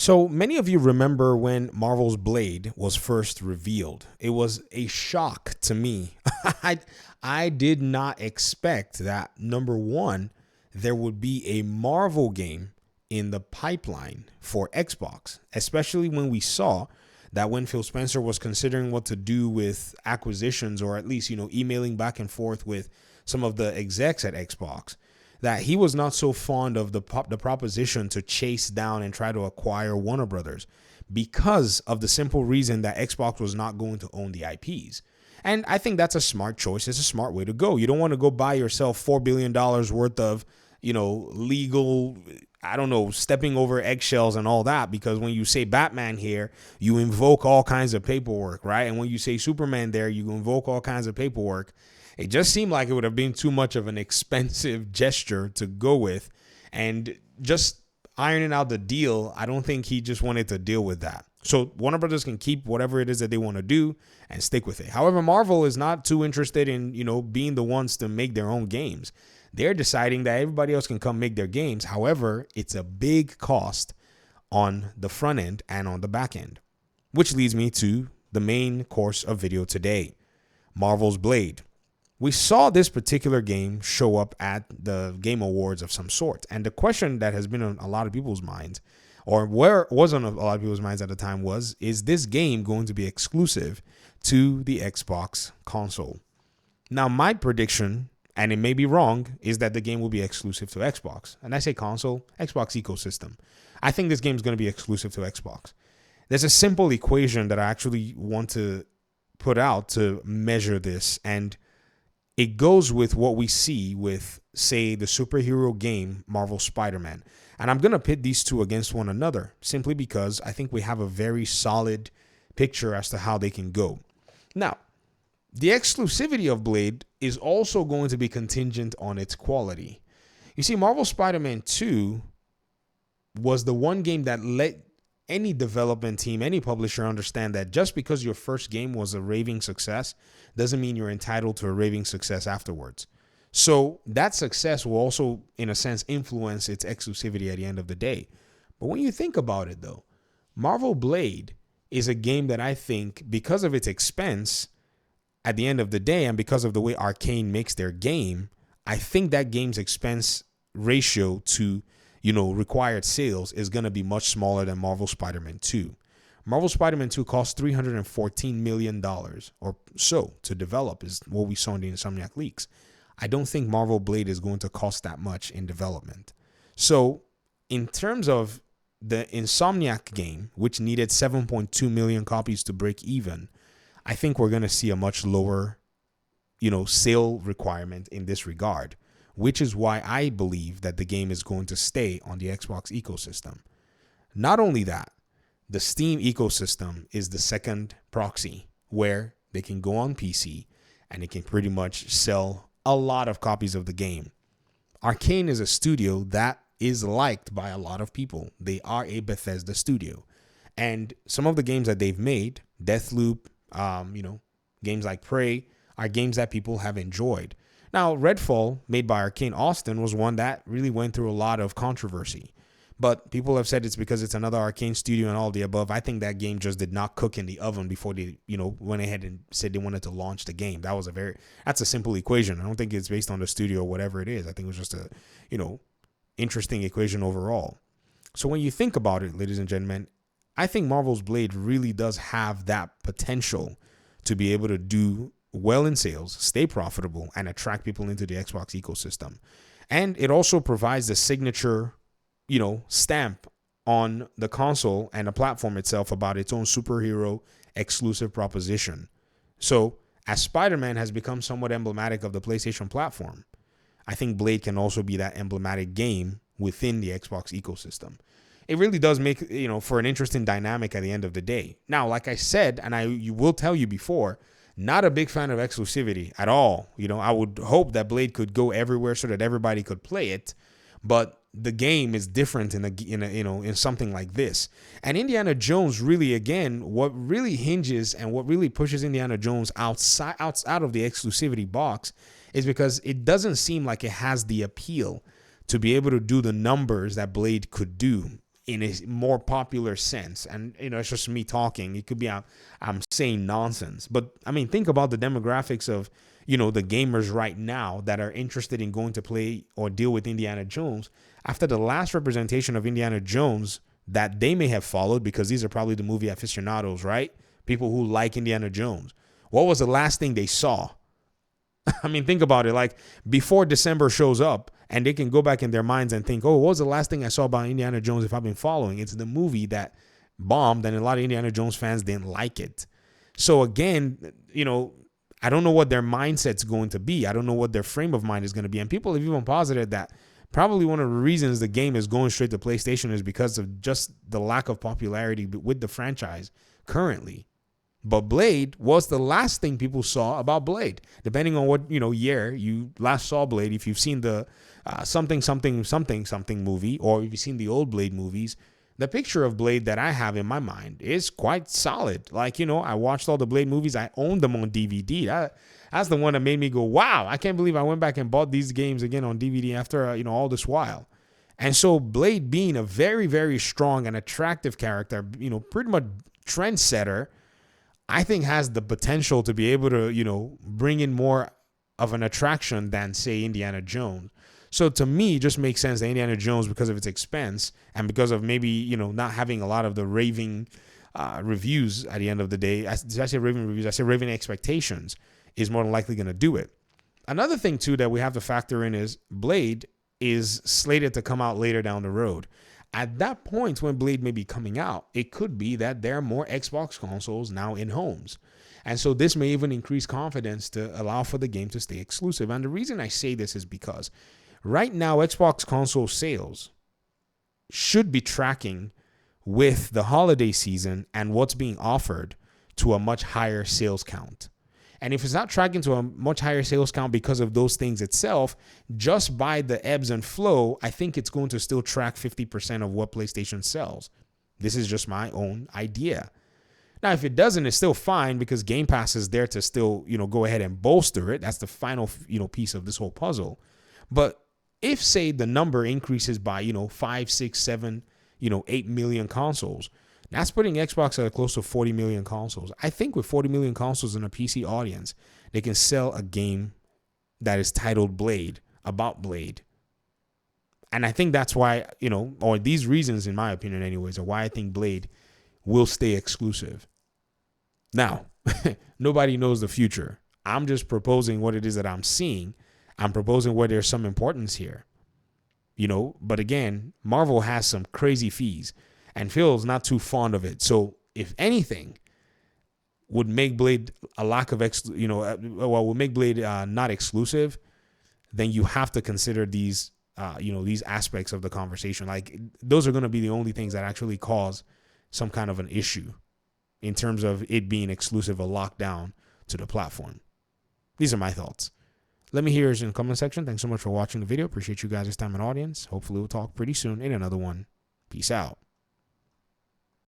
So many of you remember when Marvel's Blade was first revealed. It was a shock to me. I, I did not expect that, number one, there would be a Marvel game in the pipeline for Xbox, especially when we saw that when Phil Spencer was considering what to do with acquisitions, or at least, emailing back and forth with some of the execs at Xbox, that he was not so fond of the proposition to chase down and try to acquire Warner Brothers because of the simple reason that Xbox was not going to own the IPs. And I think that's a smart choice. It's a smart way to go. You don't want to go buy yourself $4 billion worth of, legal, I don't know, stepping over eggshells and all that, because when you say Batman here, you invoke all kinds of paperwork, right? And when you say Superman there, you invoke all kinds of paperwork. It just seemed like it would have been too much of an expensive gesture to go with. And just ironing out the deal, I don't think he just wanted to deal with that. So Warner Brothers can keep whatever it is that they want to do and stick with it. However, Marvel is not too interested in, being the ones to make their own games. They're deciding that everybody else can come make their games. However, it's a big cost on the front end and on the back end, which leads me to the main course of video today, Marvel's Blade. We saw this particular game show up at the Game Awards of some sort. And the question that has been on a lot of people's minds, or where was on a lot of people's minds at the time, was, is this game going to be exclusive to the Xbox console? Now, my prediction, and it may be wrong, is that the game will be exclusive to Xbox. And I say console, Xbox ecosystem. I think this game is going to be exclusive to Xbox. There's a simple equation that I actually want to put out to measure this, and it goes with what we see with, say, the superhero game Marvel Spider-Man. And I'm going to pit these two against one another simply because I think we have a very solid picture as to how they can go. Now, the exclusivity of Blade is also going to be contingent on its quality. You see, Marvel Spider-Man 2 was the one game that let any development team, any publisher understand that just because your first game was a raving success doesn't mean you're entitled to a raving success afterwards. So that success will also, in a sense, influence its exclusivity at the end of the day. But when you think about it, though, Marvel Blade is a game that I think, because of its expense at the end of the day and because of the way Arcane makes their game, I think that game's expense ratio to required sales is going to be much smaller than Marvel Spider-Man 2. Marvel Spider-Man 2 cost $314 million or so to develop, is what we saw in the Insomniac leaks. I don't think Marvel Blade is going to cost that much in development. So in terms of the Insomniac game, which needed 7.2 million copies to break even, I think we're going to see a much lower, sale requirement in this regard, which is why I believe that the game is going to stay on the Xbox ecosystem. Not only that, the Steam ecosystem is the second proxy where they can go on PC and it can pretty much sell a lot of copies of the game. Arcane is a studio that is liked by a lot of people. They are a Bethesda studio. And some of the games that they've made, Deathloop, games like Prey, are games that people have enjoyed. Now, Redfall, made by Arcane Austin, was one that really went through a lot of controversy. But people have said it's because it's another Arcane studio and all the above. I think that game just did not cook in the oven before they, went ahead and said they wanted to launch the game. That's a simple equation. I don't think it's based on the studio or whatever it is. I think it was just a, interesting equation overall. So when you think about it, ladies and gentlemen, I think Marvel's Blade really does have that potential to be able to do well in sales, stay profitable, and attract people into the Xbox ecosystem. And it also provides the signature, stamp on the console and the platform itself about its own superhero exclusive proposition. So as Spider-Man has become somewhat emblematic of the PlayStation platform, I think Blade can also be that emblematic game within the Xbox ecosystem. It really does make, for an interesting dynamic at the end of the day. Now, like I said, and I will tell you before, not a big fan of exclusivity at all. I would hope that Blade could go everywhere so that everybody could play it, but the game is different in something like this. And Indiana Jones really, again, what really hinges and what really pushes Indiana Jones outside of the exclusivity box is because it doesn't seem like it has the appeal to be able to do the numbers that Blade could do in a more popular sense. And, it's just me talking. It could be I'm saying nonsense. But, I mean, think about the demographics of, the gamers right now that are interested in going to play or deal with Indiana Jones. After the last representation of Indiana Jones that they may have followed, because these are probably the movie aficionados, right? People who like Indiana Jones. What was the last thing they saw? I mean, think about it. Like, before December shows up and they can go back in their minds and think, oh, what was the last thing I saw about Indiana Jones if I've been following? It's the movie that bombed, and a lot of Indiana Jones fans didn't like it. So again, I don't know what their mindset's going to be. I don't know what their frame of mind is going to be. And people have even posited that probably one of the reasons the game is going straight to PlayStation is because of just the lack of popularity with the franchise currently. But Blade was the last thing people saw about Blade. Depending on what, year you last saw Blade, if you've seen the something movie, or if you've seen the old Blade movies, the picture of Blade that I have in my mind is quite solid. Like, I watched all the Blade movies. I owned them on DVD. That's the one that made me go, wow, I can't believe I went back and bought these games again on DVD after, all this while. And so Blade being a very, very strong and attractive character, pretty much trendsetter, I think has the potential to be able to, bring in more of an attraction than, say, Indiana Jones. So to me, it just makes sense that Indiana Jones, because of its expense and because of maybe, not having a lot of the raving reviews at the end of the day, I say raving reviews, I say raving expectations, is more than likely going to do it. Another thing, too, that we have to factor in is Blade is slated to come out later down the road. At that point, when Blade may be coming out, it could be that there are more Xbox consoles now in homes. And so this may even increase confidence to allow for the game to stay exclusive. And the reason I say this is because right now, Xbox console sales should be tracking with the holiday season and what's being offered to a much higher sales count. And if it's not tracking to a much higher sales count because of those things itself, just by the ebbs and flow, I think it's going to still track 50% of what PlayStation sells. This is just my own idea. Now, if it doesn't, it's still fine because Game Pass is there to still, go ahead and bolster it. That's the final, piece of this whole puzzle. But if, say, the number increases by, 5, 6, 7, 8 million consoles, that's putting Xbox at close to 40 million consoles. I think with 40 million consoles in a PC audience, they can sell a game that is titled Blade, about Blade. And I think that's why, or these reasons, in my opinion anyways, are why I think Blade will stay exclusive. Now, nobody knows the future. I'm just proposing what it is that I'm seeing. I'm proposing where there's some importance here. But again, Marvel has some crazy fees. And Phil's not too fond of it. So if anything would make Blade a lack of, would make Blade not exclusive, then you have to consider these, these aspects of the conversation. Like, those are going to be the only things that actually cause some kind of an issue in terms of it being exclusive or locked down to the platform. These are my thoughts. Let me hear yours in the comment section. Thanks so much for watching the video. Appreciate you guys' time and audience. Hopefully we'll talk pretty soon in another one. Peace out.